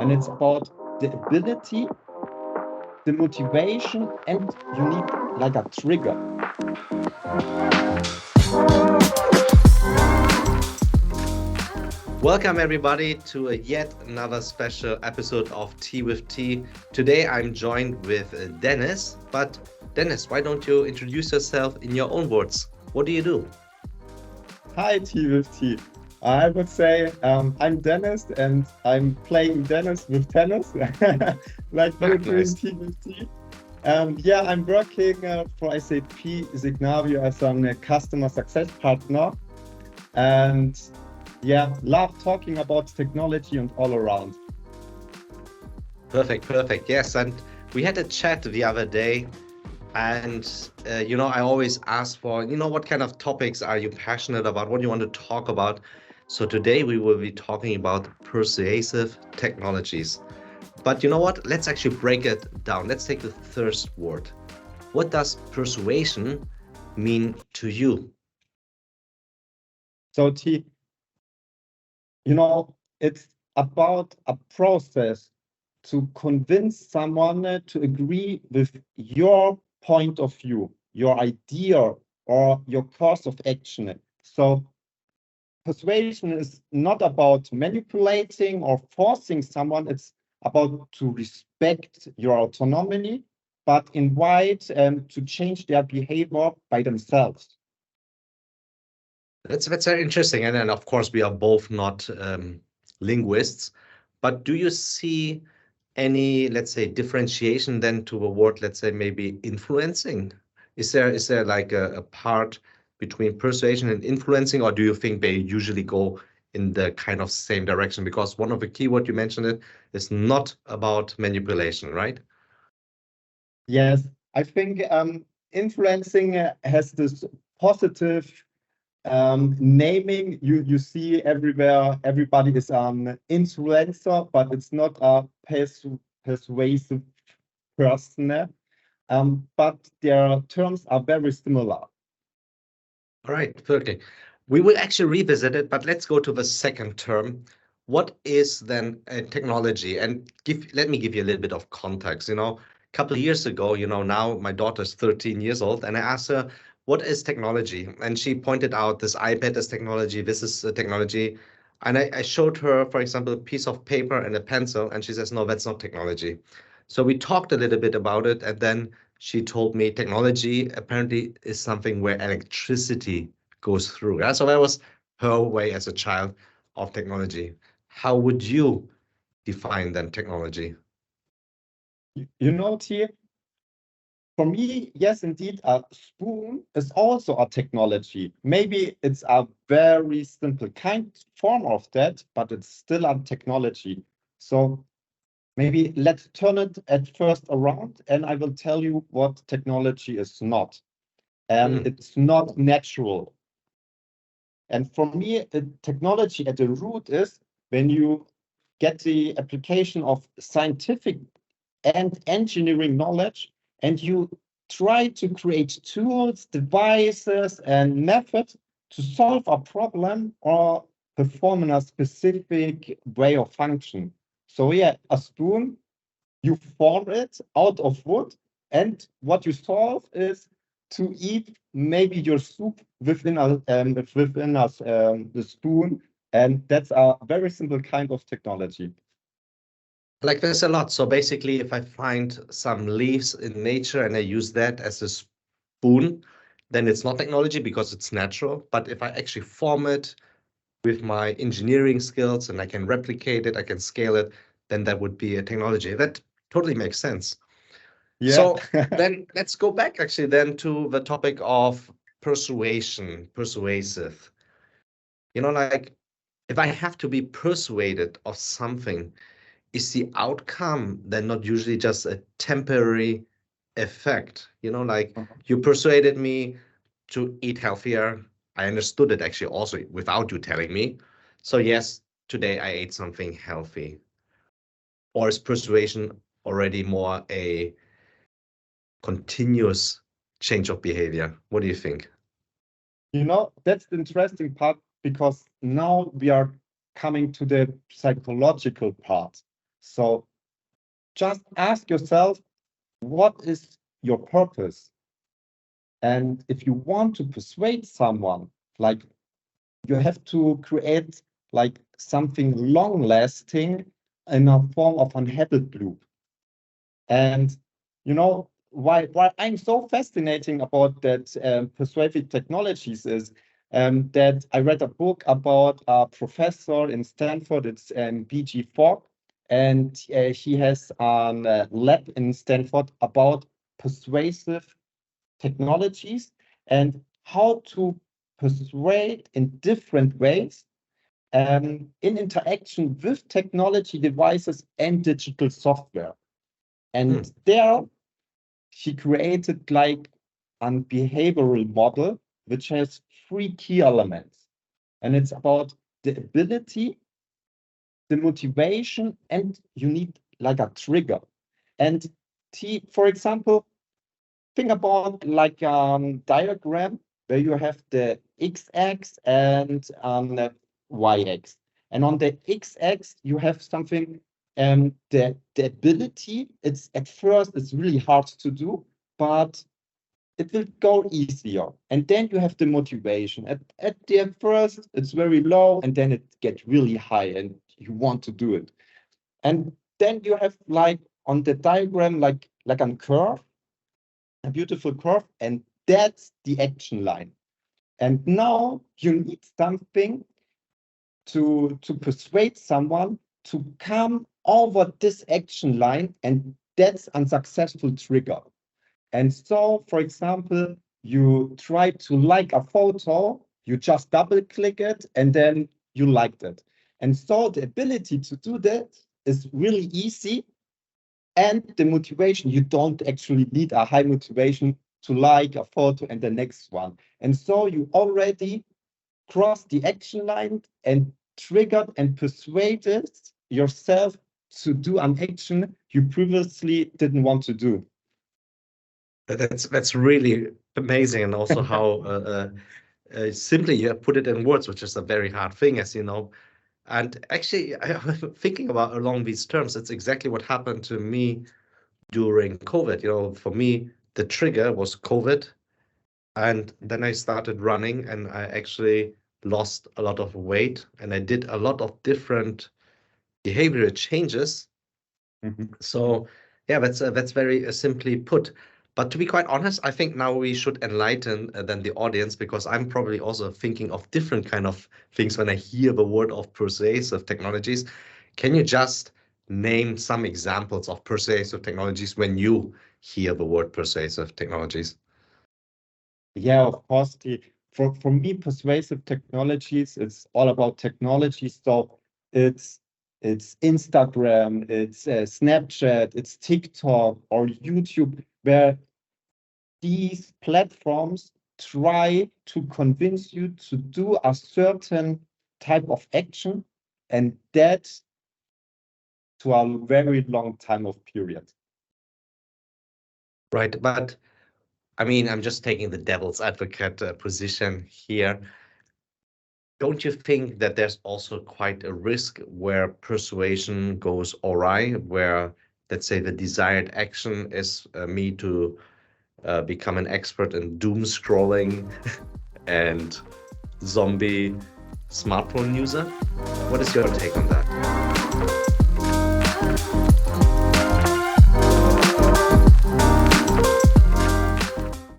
and it's about the ability, the motivation, and you need like a trigger. Welcome, everybody, to a yet another special episode of Tea with Tea. Today, I'm joined with Dennis. But Dennis, why don't you introduce yourself in your own words? What do you do? Hi, Tea with Tea. I would say I'm Dennis, and I'm playing Dennis with tennis, like we're doing Nice. Tea with Tea. Yeah, I'm working for SAP Signavio as a customer success partner, and yeah, love talking about technology and all around. Perfect. Yes, and we had a chat the other day, and I always ask for, what kind of topics are you passionate about? What do you want to talk about? So today we will be talking about persuasive technologies. But you know what? Let's actually break it down. Let's take the first word. What does persuasion mean to you? So, T, it's about a process to convince someone to agree with your point of view, your idea, or your course of action. So persuasion is not about manipulating or forcing someone. It's about to respect your autonomy, but invite to change their behavior by themselves. That's very interesting. And then, of course, we are both not linguists. But do you see any, let's say, differentiation then to a word, let's say, maybe influencing? Is there like a part between persuasion and influencing, or do you think they usually go in the kind of same direction? Because one of the keyword you mentioned it is not about manipulation, right? Yes, I think influencing has this positive naming. You see everywhere, everybody is an influencer, but it's not a persuasive person. But their terms are very similar. All right, perfectly. We will actually revisit it, but let's go to the second term. What is then technology? And let me give you a little bit of context. A couple of years ago, now my daughter's 13 years old, and I asked her, what is technology? And she pointed out this iPad is technology, this is technology. And I showed her, for example, a piece of paper and a pencil, and she says, no, that's not technology. So we talked a little bit about it, and then she told me technology apparently is something where electricity goes through. Yeah? So that was her way as a child of technology. How would you define then technology? T, for me, yes, indeed, a spoon is also a technology. Maybe it's a very simple kind form of that, but it's still a technology. So maybe let's turn it at first around, and I will tell you what technology is not. Mm, It's not natural. And for me, the technology at the root is when you get the application of scientific and engineering knowledge, and you try to create tools, devices, and methods to solve a problem or perform in a specific way of function. So yeah, a spoon, you form it out of wood, and what you solve is to eat maybe your soup the spoon, and that's a very simple kind of technology. like there's a lot. So basically, if I find some leaves in nature and I use that as a spoon, then it's not technology because it's natural. But if I actually form it with my engineering skills and I can replicate it, I can scale it, then that would be a technology. That totally makes sense. Yeah. So then let's go back actually then to the topic of persuasion, persuasive. Like if I have to be persuaded of something, is the outcome then not usually just a temporary effect? Like you persuaded me to eat healthier. I understood it actually also without you telling me. So yes, today I ate something healthy. Or is persuasion already more a continuous change of behavior? What do you think? That's the interesting part, because now we are coming to the psychological part. So just ask yourself, what is your purpose? And if you want to persuade someone, like you have to create like something long lasting in a form of an habit loop. And you know why I'm so fascinating about that persuasive technologies is that I read a book about a professor in Stanford. It's BG Fogg, and he has a lab in Stanford about persuasive technologies and how to persuade in different ways in interaction with technology devices and digital software. And there she created like a behavioral model which has three key elements. And it's about the ability, the motivation, and you need like a trigger. And for example, think about like diagram where you have the x-axis and the y-axis. And on the x-axis, you have something, the ability. It's at first, it's really hard to do, but it will go easier. And then you have the motivation. At the first, it's very low, and then it gets really high, and you want to do it. And then you have like on the diagram, like a curve, a beautiful curve, and that's the action line. And now you need something to persuade someone to come over this action line, and that's a successful trigger. And so, for example, you try to like a photo, you just double click it, and then you liked it. And so the ability to do that is really easy. And the motivation, you don't actually need a high motivation to like a photo and the next one. And so you already crossed the action line and triggered and persuaded yourself to do an action you previously didn't want to do. That's really amazing, and also how simply you have put it in words, which is a very hard thing, as you know. And actually, thinking about along these terms, it's exactly what happened to me during COVID. You know, for me, the trigger was COVID, and then I started running, and I actually lost a lot of weight, and I did a lot of different behavioral changes. So yeah, that's very simply put. But to be quite honest, I think now we should enlighten then the audience, because I'm probably also thinking of different kind of things when I hear the word of persuasive technologies. Can you just name some examples of persuasive technologies when you hear the word persuasive technologies? Yeah, of course. For me, persuasive technologies, it's all about technology. So it's it's Instagram, it's Snapchat, it's TikTok or YouTube, where these platforms try to convince you to do a certain type of action, and that to a very long time of period. Right, but I mean, I'm just taking the devil's advocate position here. Don't you think that there's also quite a risk where persuasion goes awry, where, let's say, the desired action is me to become an expert in doom scrolling and zombie smartphone user? What is your take on that?